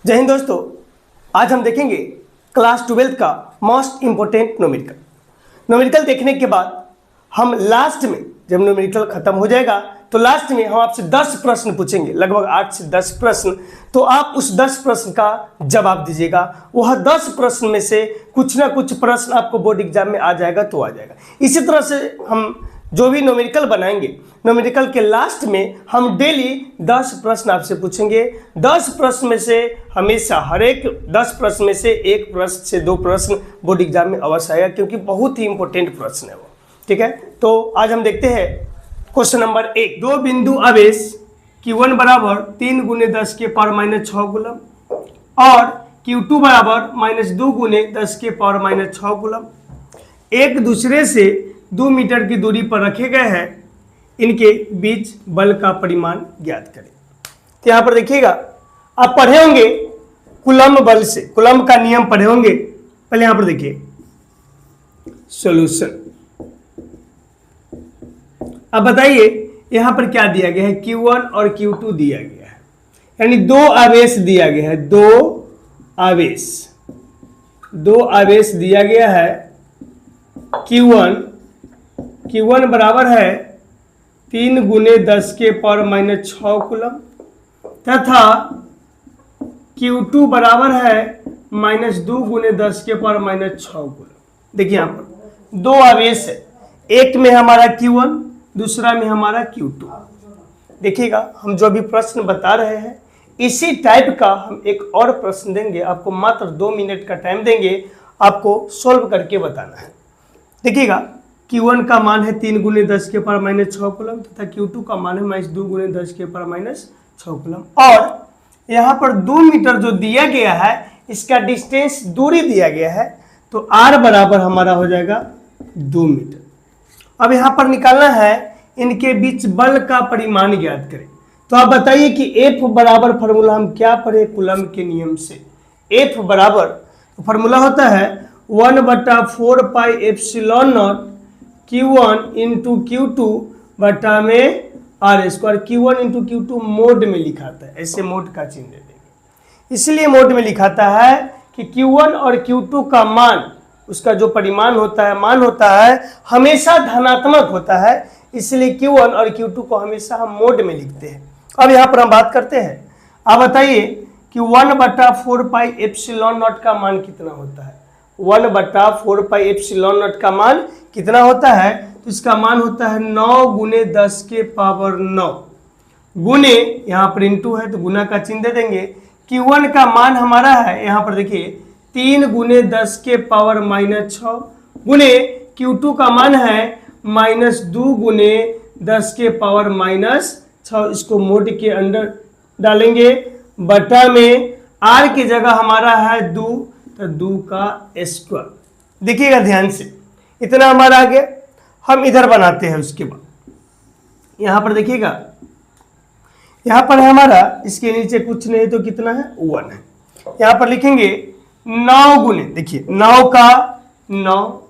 जय हिंद दोस्तों, आज हम देखेंगे क्लास 12 का मोस्ट इम्पोर्टेंट न्यूमेरिकल। न्यूमेरिकल देखने के बाद हम लास्ट में, जब न्यूमेरिकल खत्म हो जाएगा तो लास्ट में हम आपसे 10 प्रश्न पूछेंगे, लगभग 8 से 10 प्रश्न। तो आप उस 10 प्रश्न का जवाब दीजिएगा। वह 10 प्रश्न में से कुछ ना कुछ प्रश्न आपको बोर्ड एग्जाम में आ जाएगा तो आ जाएगा। इसी तरह से हम जो भी न्यूमेरिकल बनाएंगे, न्यूमेरिकल के लास्ट में हम डेली 10 प्रश्न आपसे पूछेंगे। 10 प्रश्न में से हमेशा हर एक 10 प्रश्न में से एक प्रश्न से 2 प्रश्न बोर्ड एग्जाम में अवश्य आएगा, क्योंकि बहुत ही इंपॉर्टेंट प्रश्न है वो। ठीक है, तो आज हम देखते हैं क्वेश्चन नंबर 1। 2 बिंदु आवेश Q1 बराबर 3 × 10 के पावर -6 कूलम और Q2 बराबर -2 × 10 के पावर -6 कूलम एक दूसरे से 2 मीटर की दूरी पर रखे गए हैं। इनके बीच बल का परिमाण ज्ञात करें। तो यहाँ पर देखिएगा, आप पढ़े होंगे कूलम बल से, कूलम का नियम पढ़े होंगे। पहले यहाँ पर देखिए सॉल्यूशन। अब बताइए यहाँ पर क्या दिया गया है, Q1 और Q2 दिया गया है, यानी 2 आवेश दिया गया है। 2 आवेश दिया गया है। Q1 बराबर है 3 × 10 के पावर -6 कूलम तथा Q2 बराबर है -2 × 10 के पावर -6 कूलम। देखिए यहाँ पर 2 आवेश है, एक में हमारा Q1, दूसरा में हमारा Q2। देखिएगा, हम जो भी प्रश्न बता रहे हैं इसी टाइप का हम एक और प्रश्न देंगे आपको। मात्र 2 मिनट का टाइम देंगे, आपको सॉल्व करके बताना है। देखिएगा, Q1 का मान है 3 × 10 के पावर -6 कूलम तथा Q2 का मान है -2 × 10 के पावर -6 कूलम। और यहाँ पर 2 मीटर जो दिया गया है, इसका डिस्टेंस दूरी दिया गया है, तो R बराबर हमारा हो जाएगा 2 मीटर। अब यहाँ पर निकालना है इनके बीच बल का परिमाण ज्ञात करें। तो आप बताइए कि F बराबर फॉर्मूला हम क्या पढ़े कूलम के नियम से। F बराबर फॉर्मूला होता है 1/4 pi epsilon not Q1 × Q2 बटा में R²। Q1 × Q2 मोड में लिखाता है, ऐसे मोड का चिन्ह दे देंगे। इसलिए मोड में लिखाता है कि Q1 और Q2 का मान, उसका जो परिमाण होता है, मान होता है, हमेशा धनात्मक होता है। इसलिए Q1 और Q2 को हमेशा हम मोड में लिखते हैं। अब यहाँ पर हम बात करते हैं। आप बताइए कि 1/4 पाई एप्सिलॉन नॉट का मान कितना होता है। 1/4 पाई एप्सिलॉन नॉट का मान कितना होता है, तो इसका मान होता है 9 × 10 के पावर 9 गुने, यहाँ पर इंटू है तो गुना का चिन्ह दे देंगे। Q1 का मान हमारा है, यहाँ पर देखिए 3 × 10 के पावर -6 गुने Q2 का मान है -2 × 10 के पावर -6। इसको मोड के अंदर डालेंगे, बटा में R की जगह हमारा है 2, तो 2 का स्क्वायर। देखिएगा ध्यान से, इतना हमारा आ गया। हम इधर बनाते हैं। उसके बाद यहाँ पर देखिएगा, यहाँ पर है हमारा, इसके नीचे कुछ नहीं तो कितना है 1 है। यहाँ पर लिखेंगे 9 गुने, देखिए 9 का 9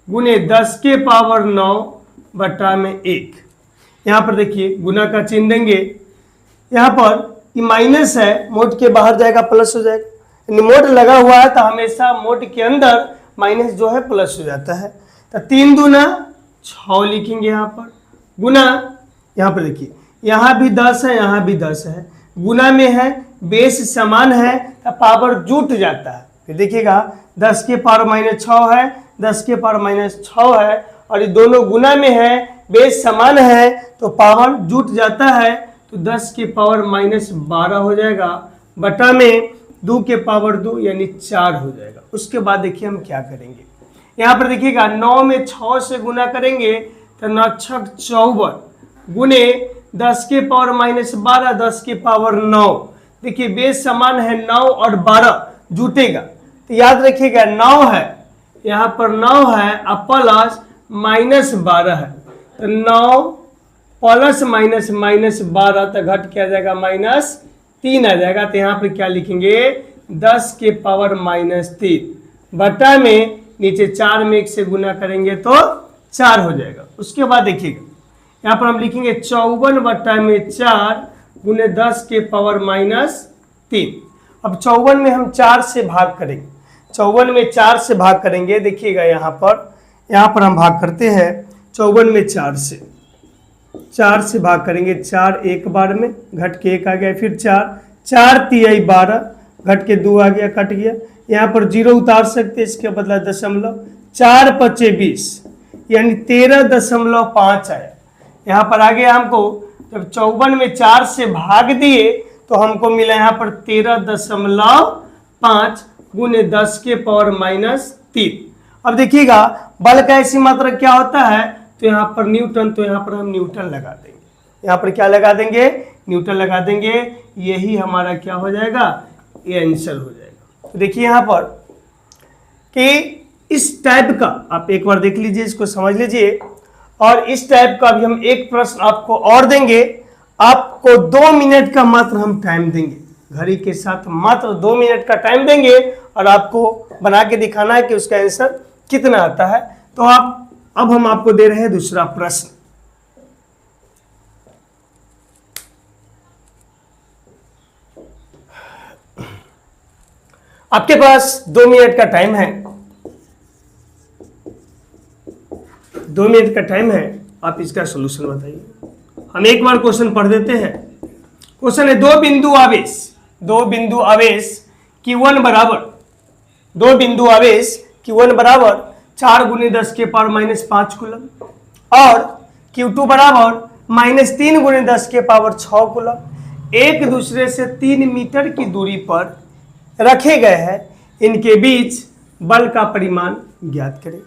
गुने 10 के पावर 9 बटा में 1। यहाँ पर देखिए गुना का चिन्ह देंगे। यहाँ पर ये माइनस है, मोड के बाहर जाएगा प्लस हो जाएगा। मोड लगा हुआ है तो हमेशा मोड के अंदर माइनस जो है प्लस हो जाता है। तो 3 दूना 6 लिखेंगे यहाँ पर, गुना यहाँ पर देखिए यहाँ भी 10 है, यहाँ भी 10 है, गुना में है, बेस समान है तो पावर जुट जाता है। फिर देखिएगा 10 के पावर -6 है, 10 के पावर -6 है, और ये दोनों गुना में है, बेस समान है तो पावर जुट जाता है। तो 10 के पावर -12 हो जाएगा, बटा में 2 के पावर 2 यानी 4 हो जाएगा। उसके बाद देखिए हम क्या करेंगे। यहाँ पर देखिएगा 9 में 6 से गुना करेंगे तो 9 × 6 = 54 गुने 10 के पावर -12, 10 के पावर 9। देखिए बेस समान है, 9 और 12 जुटेगा तो याद रखिएगा 9 है, यहाँ पर 9 है और प्लस -12 है, तो 9 प्लस -12 तो घट क्या जाएगा, -3 आ जाएगा। तो यहाँ पर क्या लिखेंगे 10 के पावर -3 बटा में नीचे 4 में 1 से गुना करेंगे तो 4 हो जाएगा। उसके बाद देखिएगा यहाँ पर हम लिखेंगे 54 बटा में 4 गुने 10 के पावर -3। अब 54 में हम 4 से भाग करेंगे, 54 में 4 से भाग करेंगे। देखिएगा यहाँ पर हम भाग करते हैं 54 में 4 से भाग करेंगे। 4 एक बार में घट के 1 आ गया, फिर 4 तिहाई 12 घट के 2 आ गया, कट गया। यहाँ पर 0 उतार सकते, इसके बदला दशमलव। 4 पचे 20 यानी 13.5 आया। यहाँ पर आ गया हमको, जब 54 में 4 से भाग दिए तो हमको मिला यहाँ पर 13.5 गुने 10 के पावर -3। अब देखिएगा बल का ऐसी मात्रा क्या होता है, तो यहाँ पर न्यूटन, तो यहाँ पर हम न्यूटन लगा देंगे। यहाँ पर क्या लगा देंगे, न्यूटन लगा देंगे। यही हमारा क्या हो जाएगा, ये आंसर हो जाएगा। तो देखिए यहाँ पर कि इस टाइप का आप एक बार देख लीजिए, इसको समझ लीजिए। और इस टाइप का भी हम एक प्रश्न आपको और देंगे। आपको 2 मिनट का मात्र हम टाइम देंगे, घड़ी के साथ मात्र 2 मिनट का टाइम देंगे और आपको बना के दिखाना है कि उसका आंसर कितना आता है। तो अब हम आपको दे रहे हैं दूसरा प्रश्न। आपके पास 2 मिनट का टाइम है, 2 मिनट का टाइम है, आप इसका सॉल्यूशन बताइए। हम एक बार क्वेश्चन पढ़ देते हैं। क्वेश्चन है दो बिंदु आवेश Q1 बराबर 4 गुने 10 के पावर -5 कूलम और Q2 बराबर -3 गुने 10 के पावर 6 कूलम एक दूसरे से 3 मीटर की दूरी पर रखे गए हैं। इनके बीच बल का परिमाण ज्ञात करें।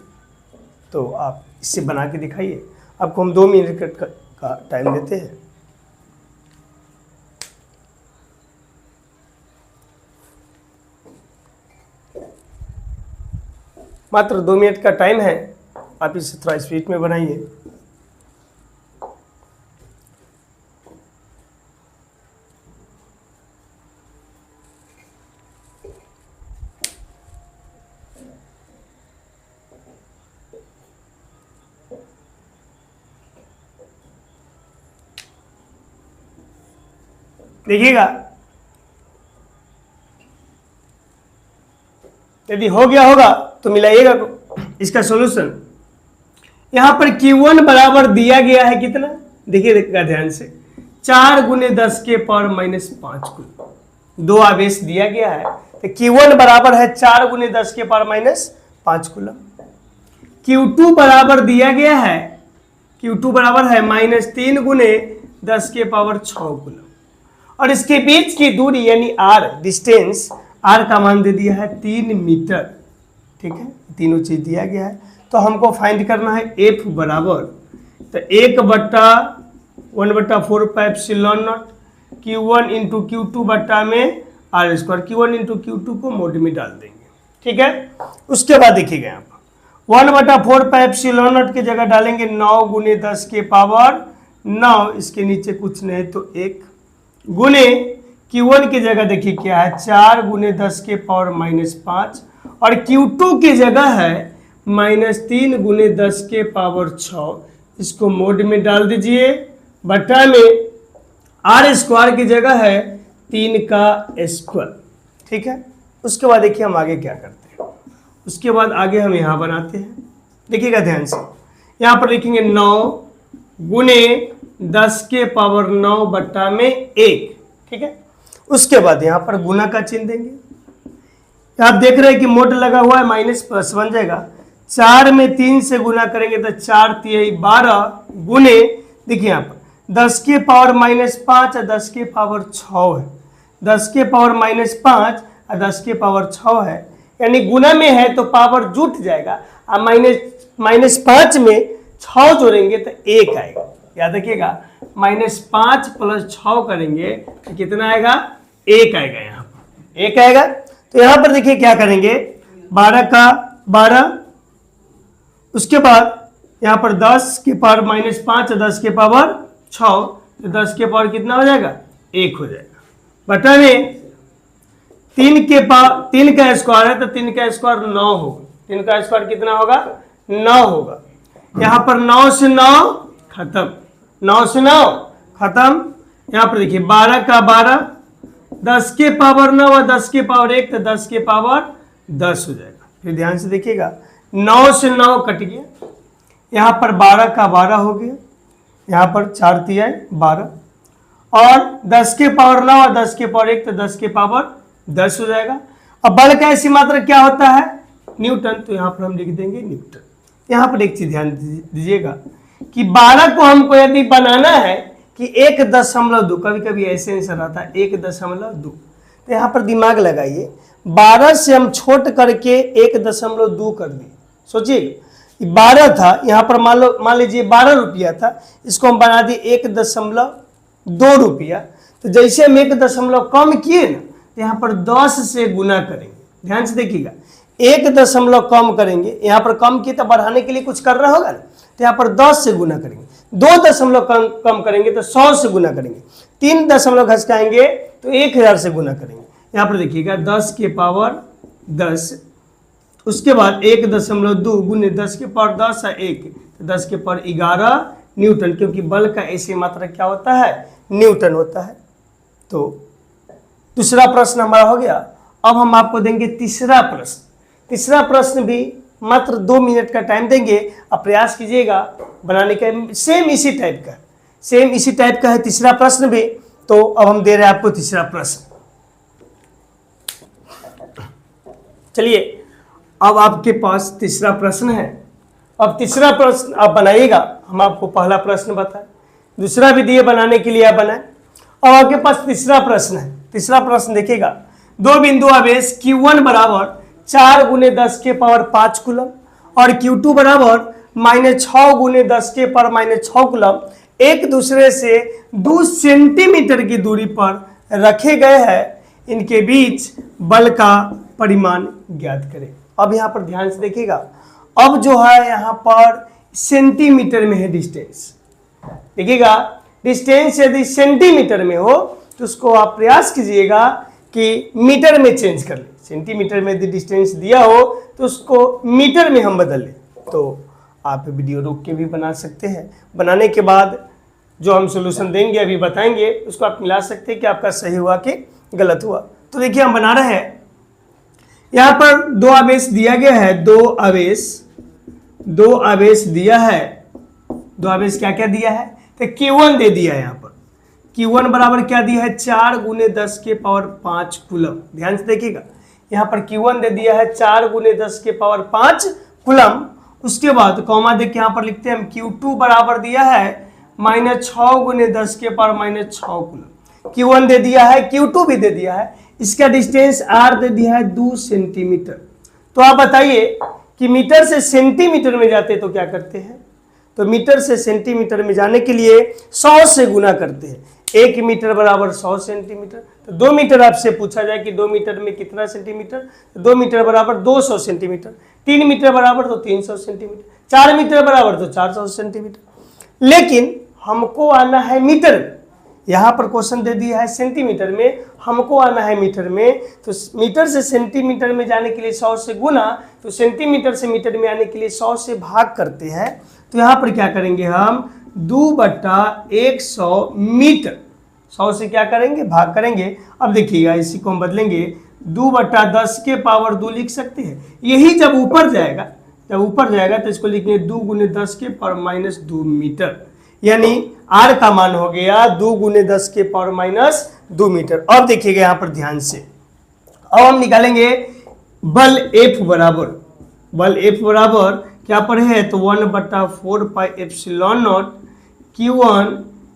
तो आप इससे बना के दिखाइए। आपको हम 2 मिनट का टाइम देते हैं। मात्र 2 मिनट का टाइम है, आप इसे थोड़ा स्पीड में बनाइए। देखिएगा, यदि हो गया होगा तो मिलाइएगा इसका सॉल्यूशन। यहां पर Q1 बराबर दिया गया है कितना, देखिएगा ध्यान से, 4 गुने 10 के पावर -5 कूलम। 2 आवेश दिया गया है, तो Q1 बराबर है 4 गुने 10 के पावर -5 कूलम। Q2 बराबर दिया गया है, Q2 बराबर है -3 गुने 10 के पावर 6 कूलम। और इसके बीच की दूरी यानी R डिस्टेंस, R का मान दे दिया है 3 मीटर। ठीक है, तीनों चीज दिया गया है। तो हमको फाइंड करना है F बराबर, तो 1/4 pipe epsilon not Q1 into Q2 बट्टा में R²। Q1 इंटू Q2 को मोड में डाल देंगे। ठीक है, उसके बाद देखिएगा यहाँ पर 1/4 पाइप एप्सिलॉन नॉट की जगह डालेंगे 9 गुने 10 के पावर 9, इसके नीचे कुछ नहीं तो 1 गुने Q1 की जगह देखिए क्या है, 4 गुने 10 के पावर -5 और Q2 की जगह है -3 गुने 10 के पावर 6। इसको मोड में डाल दीजिए, बट्टा में R² की जगह है 3 का स्क्वायर। ठीक है, उसके बाद देखिए हम आगे क्या करते हैं। उसके बाद आगे हम यहाँ बनाते हैं, देखिएगा ध्यान से। यहाँ पर लिखेंगे 9 गुने 10 के पावर 9 बट्टा में 1। ठीक है, उसके बाद यहाँ पर गुना का चिन्ह देंगे। आप देख रहे हैं कि मोड लगा हुआ है, माइनस प्लस बन जाएगा। 4 में 3 से गुना करेंगे तो 4 तिहाई 12 गुने, देखिए यहाँ पर 10 के पावर -5 और 10 के पावर 6 है। 10 के पावर -5 और 10 के पावर 6 है, यानी गुना में है तो पावर जुट जाएगा। और -5 में 6 जोड़ेंगे तो 1 आएगा। याद रखिएगा, -5 + 6 करेंगे तो कितना आएगा, 1 आएगा। यहाँ पर 1 आएगा। तो यहाँ पर देखिए क्या करेंगे, 12 का 12, उसके बाद यहाँ पर 10 के पावर -5 और 10 के पावर 6, तो 10 के पावर कितना हो जाएगा, 1 हो जाएगा। बटा में 3 का स्क्वायर है तो 3 का स्क्वायर 9 होगा। 3 का स्क्वायर कितना होगा, 9 होगा। यहाँ पर 9 से 9 खत्म, 9 से 9 खत्म। यहाँ पर देखिए 12 का 12, 10 के पावर 9 और 10 के पावर 1 तो 10 के पावर 10 हो जाएगा। फिर ध्यान से देखिएगा, 9 से 9 कट गया, यहाँ पर 12 का 12 हो गया, यहाँ पर 4 तिया 12 और 10 के पावर 9 और 10 के पावर 1 तो 10 के पावर 10 हो जाएगा। अब बल का ऐसी मात्रा क्या होता है? न्यूटन। तो यहाँ पर हम लिख देंगे न्यूटन। यहाँ पर एक चीज ध्यान दीजिएगा कि 12 को हमको यदि बनाना है कि 1.2, कभी कभी ऐसे आंसर आता है 1.2, तो यहाँ पर दिमाग लगाइए, 12 से हम छोट करके 1.2 कर दिए। सोचिए 12 था, यहाँ पर मान लीजिए 12 रुपया था, इसको हम बना दिए 1.2 रुपया। तो जैसे हम 1 कम किए ना, तो यहाँ पर 10 से गुना करेंगे। ध्यान से देखिएगा, 1 कम करेंगे, यहाँ पर कम किए तो बढ़ाने के लिए कुछ कर रहा होगा ना, तो यहाँ पर 10 से गुना करेंगे। 2 कम करेंगे तो 100 से गुना करेंगे। 3 घसकाएंगे तो 1000 से गुना करेंगे। यहाँ पर देखिएगा 10 के पावर 10, उसके बाद 1.2 गुने 10 के पावर 10 है 1, तो 10 के पावर 11 न्यूटन, क्योंकि बल का ऐसी मात्रा क्या होता है? न्यूटन होता है। तो दूसरा प्रश्न हमारा हो गया। अब हम आपको देंगे तीसरा प्रश्न। तीसरा प्रश्न भी मात्र 2 मिनट का टाइम देंगे, अब प्रयास कीजिएगा बनाने का। सेम इसी टाइप का है तीसरा प्रश्न भी। तो अब हम दे रहे हैं आपको तीसरा प्रश्न। चलिए, अब आपके पास तीसरा प्रश्न है। अब तीसरा प्रश्न आप बनाइएगा, हम आपको पहला प्रश्न बताएं, दूसरा भी दिए बनाने के लिए आप बनाएं। अब आपके पास तीसरा प्रश्न है। तीसरा प्रश्न देखिएगा, 2 बिंदु आवेश Q1 बराबर 4 गुने 10 के पावर 5 कूलम और Q2 बराबर -6 गुने 10 के पावर -6 कूलम एक दूसरे से 2 सेंटीमीटर की दूरी पर रखे गए हैं। इनके बीच बल का परिमाण ज्ञात करें। अब यहाँ पर ध्यान से देखिएगा, अब जो है यहाँ पर सेंटीमीटर में है डिस्टेंस। देखिएगा, डिस्टेंस यदि सेंटीमीटर में हो तो उसको आप प्रयास कीजिएगा कि मीटर में चेंज कर ले। सेंटीमीटर में यदि डिस्टेंस दिया हो तो उसको मीटर में हम बदल लें। तो आप वीडियो रोक के भी बना सकते हैं। बनाने के बाद जो हम सोल्यूशन देंगे, अभी बताएंगे, उसको आप मिला सकते हैं कि आपका सही हुआ कि गलत हुआ। तो देखिए, हम बना रहे हैं। यहाँ पर 2 आवेश दिया गया है, 2 आवेश दिया है। 2 आवेश क्या क्या दिया है? तो Q1 दे दिया है। यहाँ पर Q1 बराबर क्या दिया है? 4 गुने 10 के पावर 5 कूलम। ध्यान से देखिएगा, यहाँ पर Q1 दे दिया है 4 गुने 10 के पावर 5 कूलम। उसके बाद कॉमा देख के यहाँ पर लिखते हैं हम, Q2 बराबर दिया है -6 गुने 10 के पावर -6 कूलम। Q1 दे दिया है, Q2 भी दे दिया है। इसका डिस्टेंस R दे दिया है 2 सेंटीमीटर। तो आप बताइए कि मीटर से सेंटीमीटर में जाते तो क्या करते हैं? तो मीटर से सेंटीमीटर में जाने के लिए 100 से गुना करते हैं। 1 मीटर बराबर 100 सेंटीमीटर। तो 2 मीटर आपसे पूछा जाए कि 2 मीटर में कितना सेंटीमीटर? तो 2 मीटर बराबर 200 सेंटीमीटर। 3 मीटर बराबर तो 300 सेंटीमीटर। 4 मीटर बराबर तो 400 सेंटीमीटर। लेकिन हमको आना है मीटर में। यहाँ पर क्वेश्चन दे दिया है सेंटीमीटर में, हमको आना है मीटर में। तो मीटर से सेंटीमीटर में जाने के लिए 100 से गुना, तो सेंटीमीटर से मीटर में आने के लिए 100 से भाग करते हैं। तो यहाँ पर क्या करेंगे हम? 2/100 मीटर, 100 से क्या करेंगे? भाग करेंगे। अब देखिएगा, इसी को हम बदलेंगे, 2/10 के पावर 2 लिख सकते हैं। यही जब ऊपर जाएगा तो इसको लिखेंगे 2 गुने 10 के पावर -2 मीटर, यानी R का मान हो गया 2 गुने 10 के पावर -2 मीटर। अब देखिएगा यहाँ पर ध्यान से, अब हम निकालेंगे बल F बराबर क्या पर है? तो 1/4 pi epsilon not Q1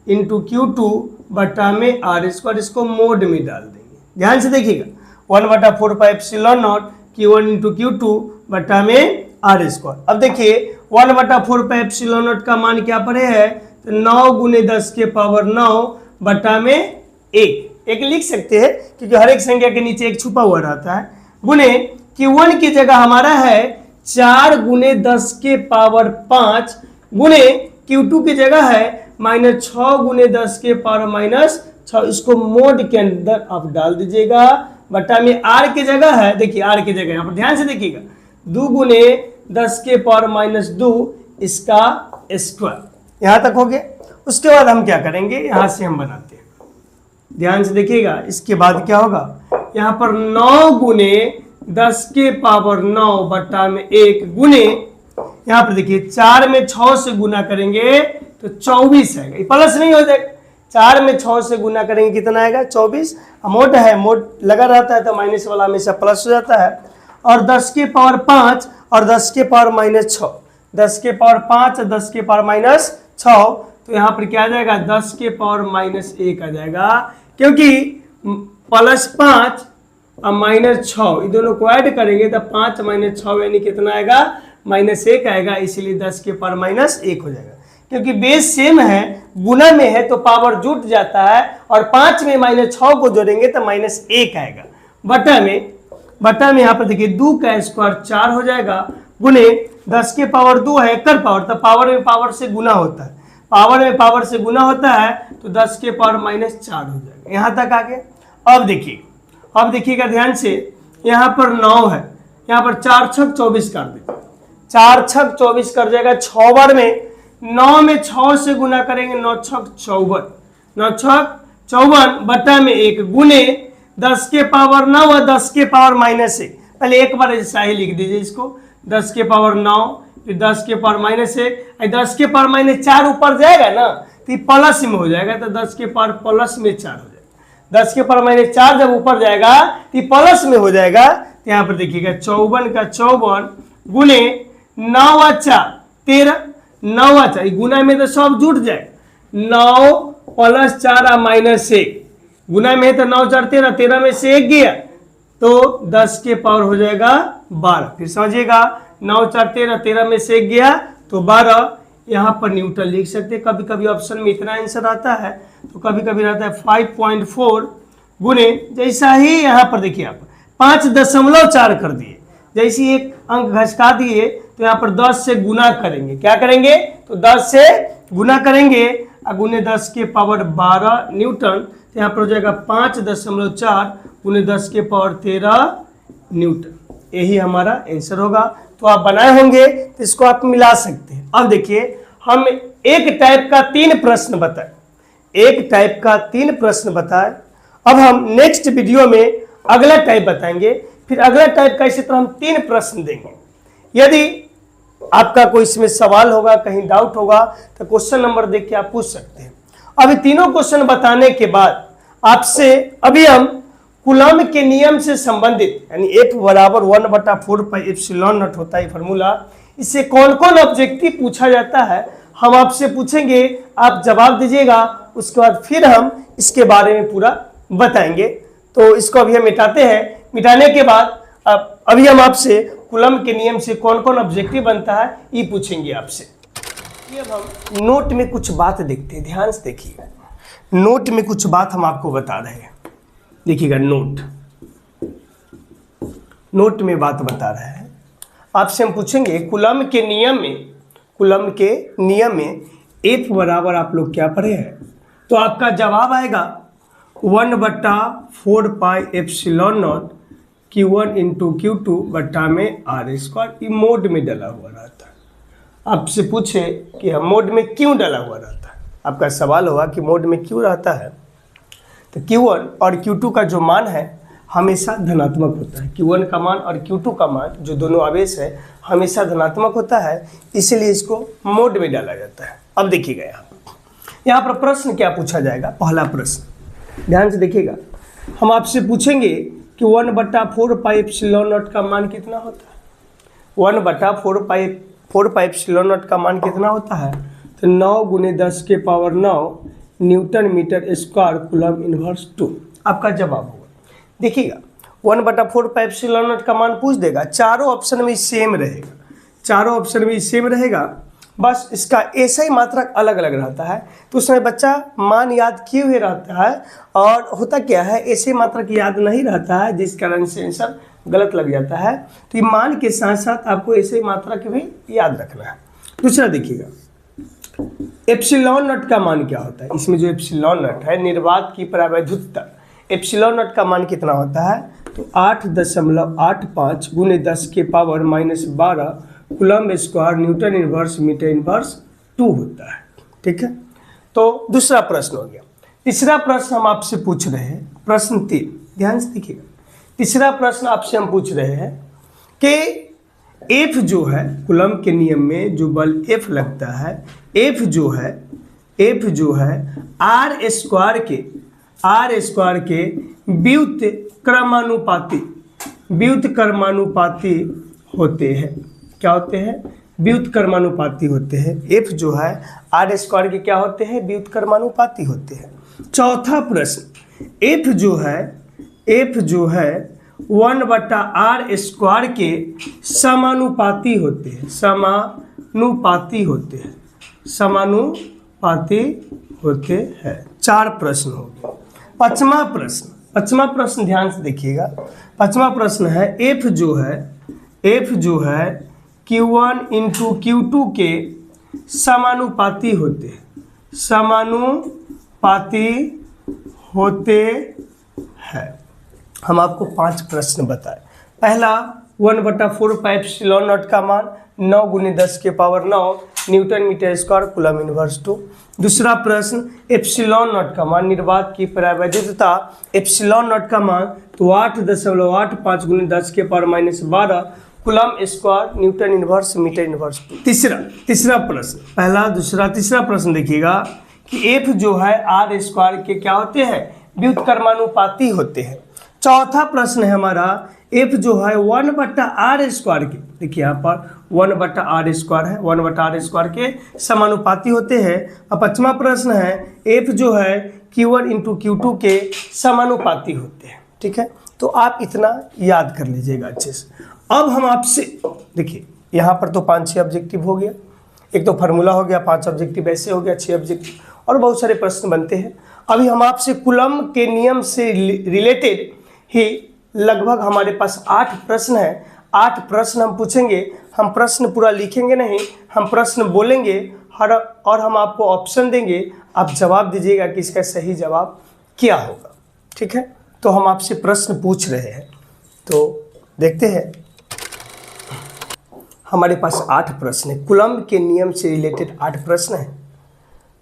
into Q2 बटा में R²। इसको मोड में डाल देंगे। ध्यान से देखिएगा, 1/4 pi epsilon not Q1 into Q2 बटा में R²। अब देखिए 1/4 पाई एप्सिलॉन नॉट का मान क्या पर है? तो 9 गुने 10 के पावर 9 बटा में 1 लिख सकते हैं, क्योंकि हर एक संख्या के नीचे 1 छुपा हुआ रहता है। गुने Q1 की जगह हमारा है 4 गुने 10 के पावर 5 गुने Q2 की जगह है -6 गुने 10 के पावर -6। इसको मोड के अंदर आप डाल दीजिएगा, बटा में R की जगह है, देखिए R की जगह यहाँ पर ध्यान से देखिएगा 2 गुने 10 के पावर -2 इसका स्क्वायर। यहाँ तक हो गया। उसके बाद हम क्या करेंगे? यहाँ से हम बनाते हैं, ध्यान से देखिएगा। इसके बाद क्या होगा, यहाँ पर 9 गुने 10 के पावर 9 बट्टा में 1 गुने, यहाँ पर देखिए 4 में 6 से गुना करेंगे तो 24 आएगा। प्लस नहीं हो जाएगा, 4 में 6 से गुना करेंगे कितना आएगा 24। मोड है, मोड लगा रहता है तो माइनस वाला हमेशा प्लस हो जाता है। और 10 के पावर 5 और 10 के पावर -6, 10 के पावर 5 और 10 के पावर -6, तो यहाँ पर क्या आ जाएगा 10 के पावर -1 आ जाएगा, क्योंकि +5 और -6 ये दोनों को ऐड करेंगे तो 5 - 6 यानी कितना आएगा -1 आएगा, इसलिए 10 के पावर -1 हो जाएगा। क्योंकि बेस सेम है, गुना में है तो पावर जुट जाता है, और 5 में -6 को जोड़ेंगे तो -1 आएगा। बटा में यहाँ पर देखिए 2 का स्क्वायर 4 हो जाएगा, गुने 10 के पावर 2 है कर पावर, तो पावर में पावर से गुना होता है, पावर में पावर से गुना होता है तो 10 के पावर -4 हो जाएगा। यहाँ तक आ गया। अब देखिएगा ध्यान से, यहाँ पर 9 है, यहाँ पर 4 छक 24 कर दे, 4 छक 24 कर जाएगा 6 बार में। 9 में 6 से गुना करेंगे, 9 छक 54, 9 छक 54 बटा में 1 गुने 10 के पावर 9 और 10 के पावर -1। पहले एक बार ऐसा ही लिख दीजिए इसको, 10 के पावर 9 फिर 10 के पावर -1, 10 के पावर -4 ऊपर जाएगा ना तो ये प्लस में हो जाएगा, तो 10 के पावर +4 हो जाएगा। 10 के पावर -4 जब ऊपर जाएगा तो ये प्लस में हो जाएगा। तो यहाँ पर देखिएगा 54 का 54 गुने 9 अच्छा 13, 9 अच्छा गुना में तो सब जुट जाए, 9 + 4 -1, गुना में तो 9 4 13, 13 में से 1 गया तो 10 के पावर हो जाएगा 12। फिर समझिएगा 9 4 13, 13 में से 1 गया तो 12। यहाँ पर न्यूटन लिख सकते हैं। कभी कभी ऑप्शन में इतना आंसर आता है तो कभी कभी रहता है 5.4 गुने, जैसा ही यहाँ पर देखिए आप 5.4 कर दिए, जैसे ही एक अंक घसका दिए तो यहाँ पर 10 से गुना करेंगे। क्या करेंगे तो 10 से गुना करेंगे, गुने 10 के पावर 12 न्यूटन, तो यहाँ पर हो जाएगा 5.4 गुने 10 के पावर 13 न्यूटन। यही हमारा आंसर होगा। तो आप बनाए होंगे तो इसको आप मिला सकते हैं। अब देखिए हम एक टाइप का 3 प्रश्न बताए, एक टाइप का 3 प्रश्न बताए। अब हम नेक्स्ट वीडियो में अगला टाइप बताएंगे, फिर अगला टाइप का इसी तरह हम 3 प्रश्न देंगे। यदि आपका कोई इसमें सवाल होगा, कहीं डाउट होगा तो क्वेश्चन नंबर देख के आप पूछ सकते हैं। अभी तीनों क्वेश्चन बताने के बाद आपसे अभी हम कूलॉम के नियम से संबंधित, यानी F बराबर 1/4πε0 होता है फॉर्मूला, इससे कौन कौन ऑब्जेक्टिव पूछा जाता है हम आपसे पूछेंगे, आप जवाब दीजिएगा। उसके बाद फिर हम इसके बारे में पूरा बताएंगे। तो इसको अभी हम मिटाते हैं। मिटाने के बाद अभी हम आपसे कूलॉम के नियम से कौन कौन ऑब्जेक्टिव बनता है ये पूछेंगे आपसे। ये अब हम नोट में कुछ बात देखते हैं, ध्यान से देखिएगा। नोट में कुछ बात हम आपको बता रहे हैं, देखिएगा। नोट में बात बता रहा है। आपसे हम पूछेंगे कूलॉम के नियम में F बराबर आप लोग क्या पढ़े हैं, तो आपका जवाब आएगा 1/4πε0 Q1 × Q2 बट्टा में R²। ये मोड में डला हुआ रहता है। आपसे पूछे कि हम मोड में क्यों डला हुआ रहता है, आपका सवाल होगा कि मोड में क्यों रहता है, तो Q1 और Q2 का जो मान है हमेशा धनात्मक होता है। Q1 का मान और Q2 का मान जो दोनों आवेश है हमेशा धनात्मक होता है, इसलिए इसको मोड में डाला जाता है। अब देखिएगा यहाँ पर प्रश्न क्या पूछा जाएगा। पहला प्रश्न ध्यान से देखिएगा, हम आपसे पूछेंगे कि 1/4πε0 का मान कितना होता है। 1/4πε0 का मान कितना होता है, तो 9 गुने 10 के power 9 newton metre square coulomb inverse 2 आपका जवाब होगा। देखिएगा 1/4πε0 का मान पूछ देगा, चारों ऑप्शन में सेम रहेगा, चारों ऑप्शन में सेम रहेगा, बस इसका ऐसा ही मात्रक अलग अलग रहता है। तो उसमें बच्चा मान याद किए हुए रहता है, और होता क्या है ऐसे मात्रक याद नहीं रहता है, जिस कारण से आंसर गलत लग जाता है। तो ये मान के साथ साथ आपको ऐसे मात्रक भी याद रखना है। दूसरा देखिएगा ε0 का मान क्या होता है। इसमें जो ε0 है निर्वात की परावैद्युतता, ε0 का मान कितना होता है, तो 8.85 गुने 10 के power -12 coulomb square newton inverse metre inverse 2 होता है। ठीक है, तो दूसरा प्रश्न हो गया। तीसरा प्रश्न हम आपसे पूछ रहे हैं, प्रश्न 3, ध्यान से देखिएगा। तीसरा प्रश्न आपसे हम पूछ रहे हैं कि F जो है कूलम्ब के नियम में जो बल F लगता है, F जो है आर स्क्वायर के व्युत्क्रमानुपाती होते हैं। क्या होते हैं? व्युत्क्रमानुपाती होते हैं। F जो है आर स्क्वायर के क्या होते हैं? व्युत्क्रमानुपाती होते हैं। चौथा प्रश्न, F जो है 1/r स्क्वायर के समानुपाती होते हैं। 4 प्रश्न हो गए। पांचवा प्रश्न ध्यान से देखिएगा। पांचवा प्रश्न है F जो है Q1 इंटू Q2 के समानुपाती होते हैं। हम आपको 5 प्रश्न बताए। पहला 1/4 पाई एप्सिलॉन नॉट का मान 9 × 10 के power 9 newton metre square coulomb inverse 2। दूसरा प्रश्न एप्सिलॉन नॉट का मान, निर्वात की परावैद्युतता एप्सिलॉन नॉट का मान तो 8.85 × 10 के power -12 coulomb square newton inverse metre inverse 2। तीसरा प्रश्न, पहला दूसरा तीसरा प्रश्न देखिएगा कि F जो है आर स्क्वायर के क्या होते हैं? व्युत्क्रमानुपाती होते हैं। चौथा प्रश्न है हमारा F जो है 1/r स्क्वायर के, देखिए यहाँ पर 1/r स्क्वायर है, 1/r स्क्वायर के समानुपाती होते हैं। अब पांचवा प्रश्न है F जो है Q1 इंटू Q2 के समानुपाती होते हैं। ठीक है, तो आप इतना याद कर लीजिएगा अच्छे से। अब हम आपसे देखिए यहाँ पर तो 5-6 ऑब्जेक्टिव हो गया, एक तो फार्मूला हो गया, 5 ऑब्जेक्टिव ऐसे हो गया, 6 ऑब्जेक्टिव और बहुत सारे प्रश्न बनते हैं। अभी हम आपसे कूलम्ब के नियम से रिलेटेड ही लगभग हमारे पास 8 प्रश्न है। 8 प्रश्न हम पूछेंगे। हम प्रश्न पूरा लिखेंगे नहीं, हम प्रश्न बोलेंगे और हम आपको ऑप्शन देंगे, आप जवाब दीजिएगा कि इसका सही जवाब क्या होगा। ठीक है, तो हम आपसे प्रश्न पूछ रहे हैं, तो देखते हैं। हमारे पास 8 प्रश्न है, कूलम्ब के नियम से रिलेटेड 8 प्रश्न हैं।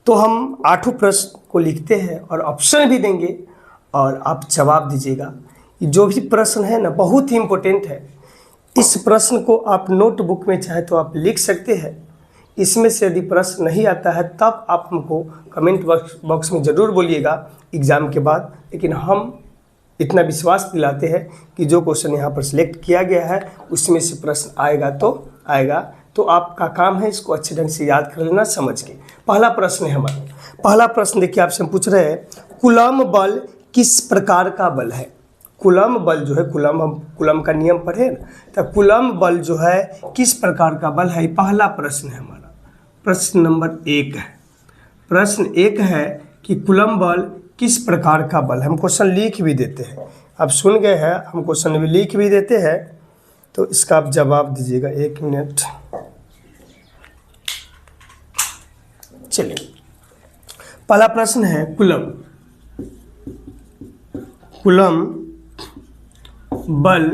तो हम 8 प्रश्न को लिखते हैं और ऑप्शन भी देंगे और आप जवाब दीजिएगा। जो भी प्रश्न है ना बहुत ही इम्पोर्टेंट है। इस प्रश्न को आप नोटबुक में चाहे तो आप लिख सकते हैं। इसमें से यदि प्रश्न नहीं आता है तब आप हमको कमेंट बॉक्स में ज़रूर बोलिएगा एग्ज़ाम के बाद। लेकिन हम इतना विश्वास दिलाते हैं कि जो क्वेश्चन यहाँ पर सिलेक्ट किया गया है उसमें से प्रश्न आएगा तो आपका काम है इसको अच्छे ढंग से याद कर लेना समझ के। पहला प्रश्न है हमारा। पहला प्रश्न देखिए आपसे हम पूछ रहे हैं, कूलम्ब बल किस प्रकार का बल है? कूलम्ब बल जो है, कूलम्ब का नियम पढ़े ना, तो कूलम्ब बल जो है किस प्रकार का बल है? पहला प्रश्न है हमारा। प्रश्न नंबर 1 है। प्रश्न 1 है कि कूलम्ब बल किस प्रकार का बल है। हम क्वेश्चन लिख भी देते हैं, आप सुन गए हैं, हम क्वेश्चन भी लिख भी देते हैं, तो इसका आप जवाब दीजिएगा। 1 मिनट, चलिए। पहला प्रश्न है कूलम्ब बल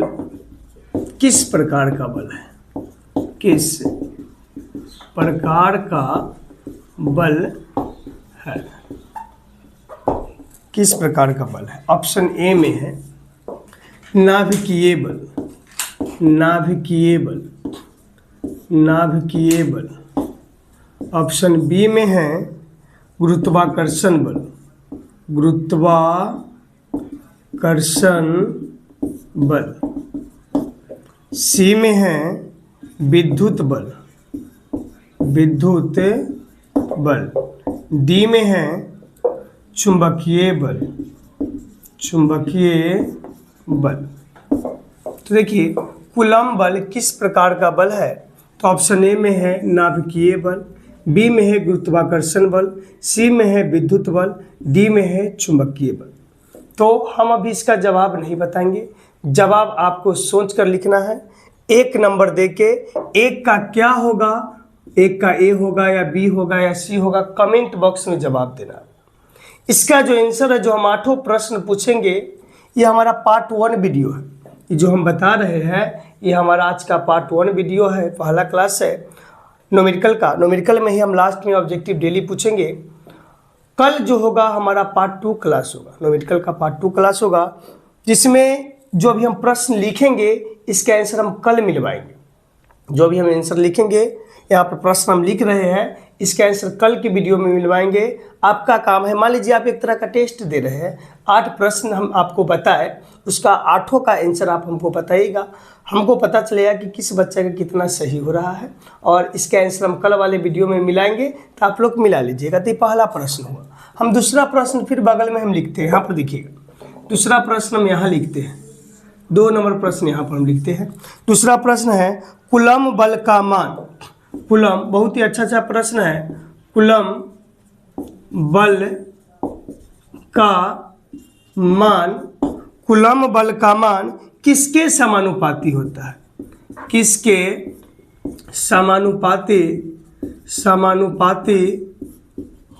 किस प्रकार का बल है? किस प्रकार का बल है? किस प्रकार का बल है? ऑप्शन ए में है नाभिकीय बल, नाभिकीय बल, नाभिकीय बल। ऑप्शन बी में है गुरुत्वाकर्षण बल, गुरुत्वाकर्षण बल। सी में है विद्युत बल, विद्युत बल। डी में है चुंबकीय बल, चुंबकीय बल। तो देखिए कूलम्ब बल किस प्रकार का बल है? तो ऑप्शन ए में है नाभिकीय बल, बी में है गुरुत्वाकर्षण बल, सी में है विद्युत बल, डी में है चुंबकीय बल। तो हम अभी इसका जवाब नहीं बताएंगे, जवाब आपको सोच कर लिखना है। 1 नंबर दे के 1 का क्या होगा, 1 का ए होगा या बी होगा या सी होगा, कमेंट बॉक्स में जवाब देना। इसका जो आंसर है, जो हम 8 प्रश्न पूछेंगे, ये हमारा पार्ट 1 वीडियो है। ये जो हम बता रहे हैं ये हमारा आज का पार्ट 1 वीडियो है, पहला क्लास है न्यूमेरिकल का। न्यूमेरिकल में ही हम लास्ट में ऑब्जेक्टिव डेली पूछेंगे कल जो होगा हमारा पार्ट 2 क्लास होगा, न्यूमेरिकल का पार्ट 2 क्लास होगा, जिसमें जो भी हम प्रश्न लिखेंगे इसके आंसर हम कल मिलवाएंगे। जो भी हम आंसर लिखेंगे, यहाँ पर प्रश्न हम लिख रहे हैं, इसके आंसर कल की वीडियो में मिलवाएंगे। आपका काम है, मान लीजिए आप एक तरह का टेस्ट दे रहे हैं, 8 प्रश्न हम आपको बताए, उसका 8 का आंसर आप हमको बताइएगा। हमको पता चलेगा कि किस बच्चे का कितना सही हो रहा है, और इसके आंसर हम कल वाले वीडियो में मिलाएंगे, तो आप लोग मिला लीजिएगा। तो ये पहला प्रश्न हुआ। हम दूसरा प्रश्न फिर बगल में हम लिखते हैं, यहाँ पर देखिएगा, दूसरा प्रश्न हम यहाँ लिखते हैं, 2 नंबर प्रश्न यहाँ पर हम लिखते हैं। दूसरा प्रश्न है कूलम बल का मान। कूलम बहुत ही अच्छा प्रश्न है। कूलम बल का मान, कूलम बल का मान किसके समानुपाती होता है? किसके समानुपाती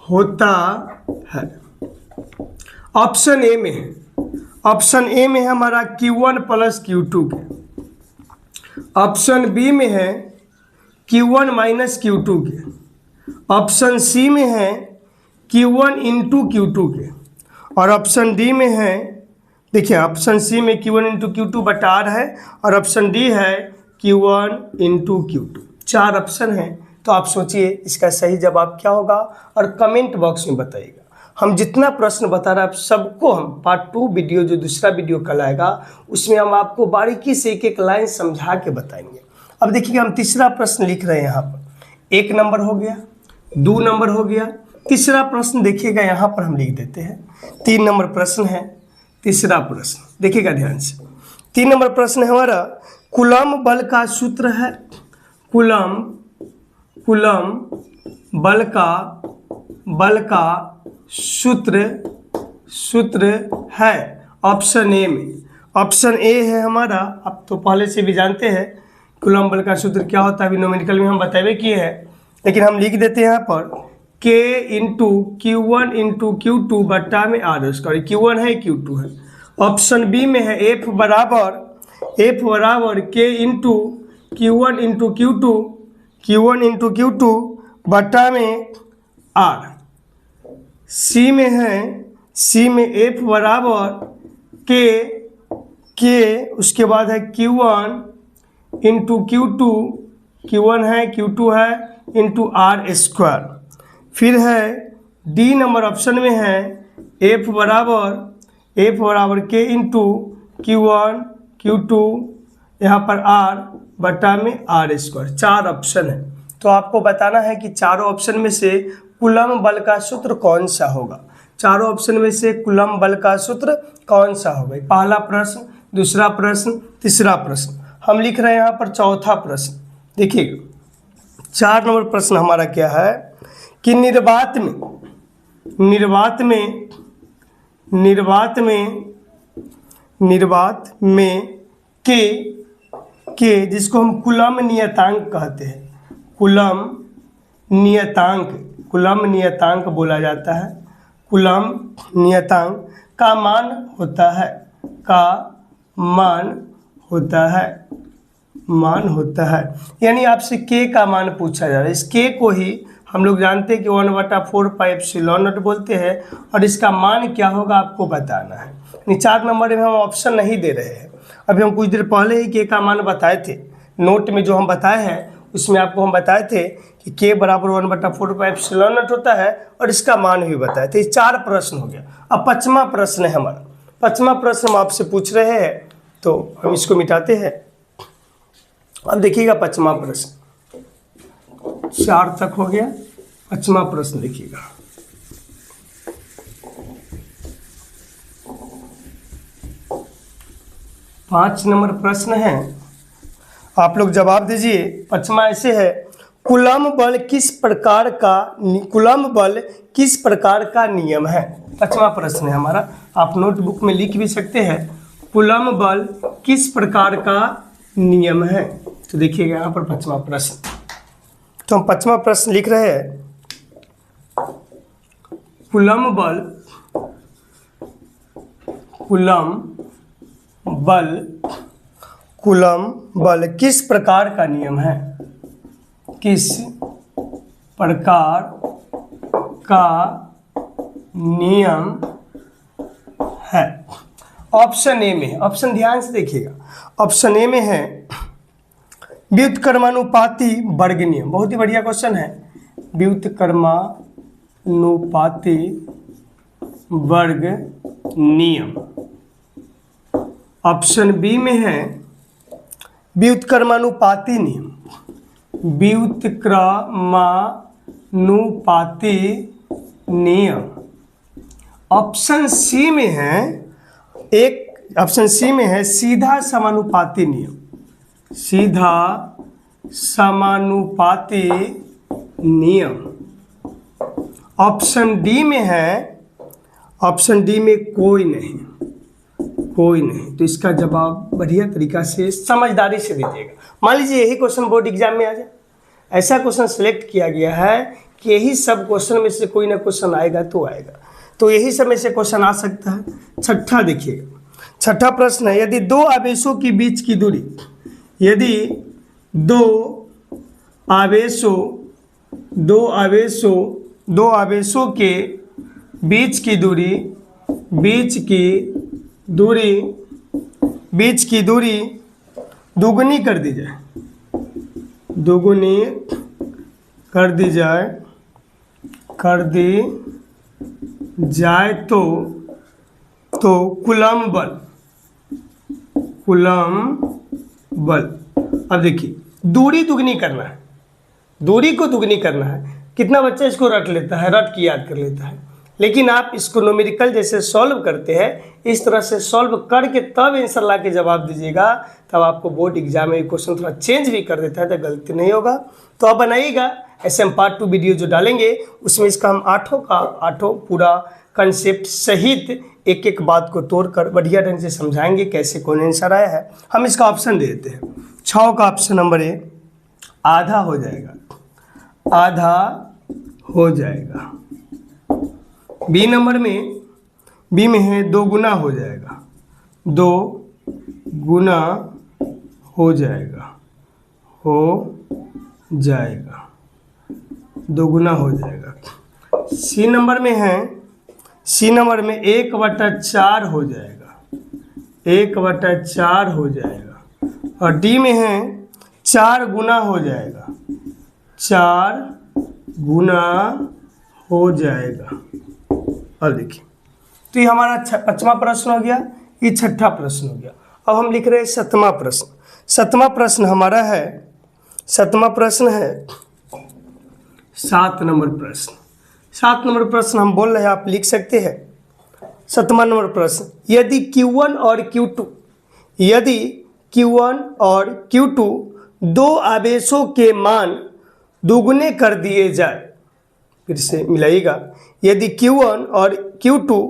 होता है? ऑप्शन ए में है, ऑप्शन ए में है हमारा Q1 प्लस Q2 के। ऑप्शन बी में है Q1 माइनस Q2 के। ऑप्शन सी में है Q1 इंटू Q2 के। और ऑप्शन डी में है, देखिए ऑप्शन सी में Q1 इंटू Q2 बटा R है, और ऑप्शन डी है Q1 इंटू Q2। 4 ऑप्शन है, तो आप सोचिए इसका सही जवाब क्या होगा, और कमेंट बॉक्स में बताइएगा। हम जितना प्रश्न बता रहे हैं, आप सबको हम पार्ट 2 वीडियो, जो दूसरा वीडियो कल आएगा, उसमें हम आपको बारीकी से एक एक लाइन समझा के बताएंगे। अब देखिएगा, हम तीसरा प्रश्न लिख रहे हैं। यहाँ पर 1 नंबर हो गया, 2 नंबर हो गया। तीसरा प्रश्न देखिएगा, यहाँ पर हम लिख देते हैं। 3 नंबर प्रश्न है तीसरा प्रश्न, देखिएगा ध्यान से। 3 नंबर प्रश्न है हमारा, कूलम बल का सूत्र है। कूलम बल का सूत्र है ऑप्शन ए में। ऑप्शन ए है हमारा, आप तो पहले से भी जानते हैं कूलम बल का सूत्र क्या होता है, अभी न्यूमेरिकल में हम बतावे किए हैं, लेकिन हम लिख देते हैं यहाँ पर K into Q1 into Q2 बट्टा में R स्क्वायर। Q1 है, Q2 है। ऑप्शन बी में है F बराबर K into Q1 into Q2 बट्टा में R। सी में F बराबर K, उसके बाद है Q1 इंटू Q1 है, Q2 है, इंटू R स्क्वायर। फिर है डी नंबर ऑप्शन में है F बराबर K इंटू Q1 Q2 यहाँ पर R बटा में R स्क्वायर। 4 ऑप्शन है, तो आपको बताना है कि चारों ऑप्शन में से कूलम बल का सूत्र कौन सा होगा। चारों ऑप्शन में से कूलम बल का सूत्र कौन सा होगा? पहला प्रश्न, दूसरा प्रश्न, तीसरा प्रश्न। हम लिख रहे हैं यहाँ पर चौथा प्रश्न। देखिएगा 4 नंबर प्रश्न हमारा क्या है कि निर्वात में के जिसको हम कूलम नियतांक कहते हैं, कूलम नियतांक बोला जाता है। कूलम नियतांक का मान होता है, यानी आपसे के का मान पूछा जा रहा है। इस के को ही हम लोग जानते हैं कि 1/4 पाई एप्सिलॉन नॉट बोलते हैं, और इसका मान क्या होगा आपको बताना है। यानी 4 नंबर में हम ऑप्शन नहीं दे रहे हैं। अभी हम कुछ देर पहले ही के का मान बताए थे, नोट में जो हम बताए हैं उसमें आपको हम बताए थे कि के बराबर 1/4 पाई एप्सिलॉन नॉट होता है, और इसका मान भी बताए थे। 4 प्रश्न हो गया। अब 5वां प्रश्न है हमारा। 5वां प्रश्न हम आपसे पूछ रहे हैं, तो हम इसको मिटाते हैं। अब देखिएगा 5वां प्रश्न, 4 तक हो गया। 5वां प्रश्न देखिएगा, पाँच नंबर प्रश्न है, आप लोग जवाब दीजिए। 5वां ऐसे है, कूलम बल किस प्रकार का नियम है। 5वां प्रश्न है हमारा, आप नोटबुक में लिख भी सकते हैं, कूलम बल किस प्रकार का नियम है। तो देखिएगा यहाँ पर 5वां प्रश्न, तो हम 5वां प्रश्न लिख रहे हैं, कूलम बल किस प्रकार का नियम है। किस प्रकार का नियम है। ऑप्शन ए में, ऑप्शन ध्यान से देखिएगा, ऑप्शन ए में है व्युत्क्रमानुपाती वर्ग नियम। बहुत ही बढ़िया क्वेश्चन है, व्युत्क्रमानुपाती वर्ग नियम। ऑप्शन बी में है व्युत्क्रमानुपाती नियम, व्युत्क्रमानुपाती नियम। ऑप्शन सी में है ऑप्शन सी में है सीधा समानुपाती नियम, सीधा समानुपाती नियम। ऑप्शन डी में है, ऑप्शन डी में कोई नहीं, कोई नहीं। तो इसका जवाब बढ़िया तरीका से समझदारी से दीजिएगा। मान लीजिए यही क्वेश्चन बोर्ड एग्जाम में आ जाए, ऐसा क्वेश्चन सिलेक्ट किया गया है कि यही सब क्वेश्चन में से कोई ना क्वेश्चन आएगा तो आएगा, तो यही सब में से क्वेश्चन आ सकता है। छठा देखिएगा, छठा प्रश्न है यदि दो आवेशों के बीच की दूरी, यदि दो आवेशों के बीच की दूरी दुगुनी कर दी जाए, दुगुनी कर दी जाए तो कूलम्ब बल। अब देखिए दूरी दुगनी करना है, दूरी को दुगनी करना है। कितना बच्चा इसको रट लेता है, रट के याद कर लेता है, लेकिन आप इसको न्यूमेरिकल जैसे सॉल्व करते हैं, इस तरह से सॉल्व करके तब आंसर ला के जवाब दीजिएगा, तब आपको बोर्ड एग्जाम में क्वेश्चन थोड़ा चेंज भी कर देता है तो गलती नहीं होगा। तो आप बनाइएगा, ऐसे हम पार्ट 2 वीडियो जो डालेंगे उसमें इसका हम आठों पूरा कंसेप्ट सहित एक एक बात को तोड़कर बढ़िया ढंग से समझाएंगे कैसे कौन आंसर आया है। हम इसका ऑप्शन दे देते हैं। 6 का ऑप्शन नंबर ए आधा हो जाएगा, आधा हो जाएगा। बी नंबर में, बी में है 2 गुना हो जाएगा, 2 गुना हो जाएगा, 2 गुना हो जाएगा। सी नंबर में है, सी नंबर में 1/4 हो जाएगा, 1/4 हो जाएगा। और डी में है 4 गुना हो जाएगा, 4 गुना हो जाएगा। अब देखिए, तो ये हमारा 5वां प्रश्न हो गया, ये 6ठा प्रश्न हो गया। अब हम लिख रहे हैं 7वां प्रश्न। 7वां प्रश्न हमारा है, 7वां प्रश्न है 7 नंबर प्रश्न। 7 नंबर प्रश्न हम बोल रहे हैं, आप लिख सकते हैं। 7वां नंबर प्रश्न, यदि Q1 और Q2, यदि Q1 और Q2 दो आवेशों के मान दुगुने कर दिए जाए, फिर से मिलाइएगा, यदि Q1 और Q2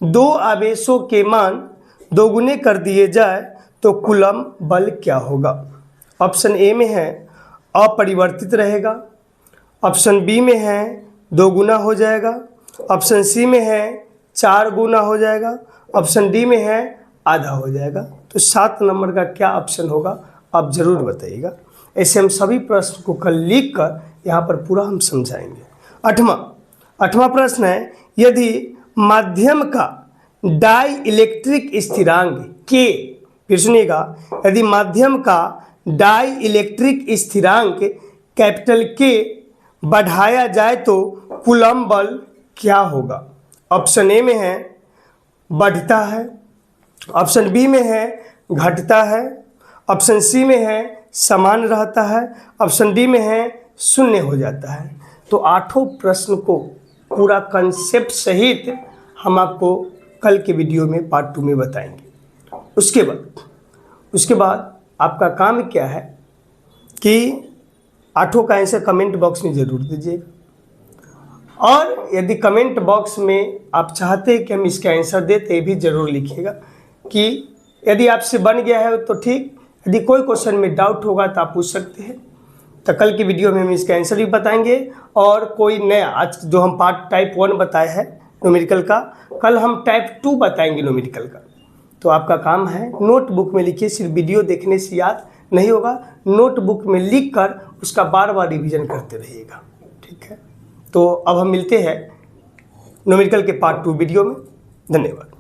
दो आवेशों के मान दोगुने कर दिए जाए तो कूलम्ब बल क्या होगा। ऑप्शन ए में है अपरिवर्तित रहेगा, ऑप्शन बी में है 2 गुना हो जाएगा, ऑप्शन सी में है 4 गुना हो जाएगा, ऑप्शन डी में है आधा हो जाएगा। तो 7 नंबर का क्या ऑप्शन होगा आप ज़रूर बताइएगा। ऐसे हम सभी प्रश्न को कल लिख कर यहाँ पर पूरा हम समझाएंगे। 8वां प्रश्न है, यदि माध्यम का डाई इलेक्ट्रिक स्थिरांक के, फिर सुनिएगा, यदि माध्यम का डाई इलेक्ट्रिक स्थिरांक कैपिटल के बढ़ाया जाए तो कूलम्ब बल क्या होगा। ऑप्शन ए में है बढ़ता है, ऑप्शन बी में है घटता है, ऑप्शन सी में है समान रहता है, ऑप्शन डी में है शून्य हो जाता है। तो 8 प्रश्न को पूरा कंसेप्ट सहित हम आपको कल के वीडियो में पार्ट 2 में बताएंगे। उसके बाद आपका काम क्या है कि 8 का आंसर कमेंट बॉक्स में ज़रूर दीजिएगा, और यदि कमेंट बॉक्स में आप चाहते हैं कि हम इसका आंसर दें तो ये भी ज़रूर लिखिएगा कि यदि आपसे बन गया है तो ठीक, यदि कोई क्वेश्चन में डाउट होगा तो आप पूछ सकते हैं। तो कल की वीडियो में हम इसका आंसर भी बताएंगे, और कोई नया आज जो हम पार्ट टाइप 1 बताया है न्यूमेरिकल का, कल हम टाइप 2 बताएंगे न्यूमेरिकल का। तो आपका काम है नोटबुक में लिखिए, सिर्फ वीडियो देखने से याद नहीं होगा, नोटबुक में लिख कर उसका बार बार रिवीजन करते रहिएगा, ठीक है। तो अब हम मिलते हैं न्यूमेरिकल के पार्ट 2 वीडियो में। धन्यवाद।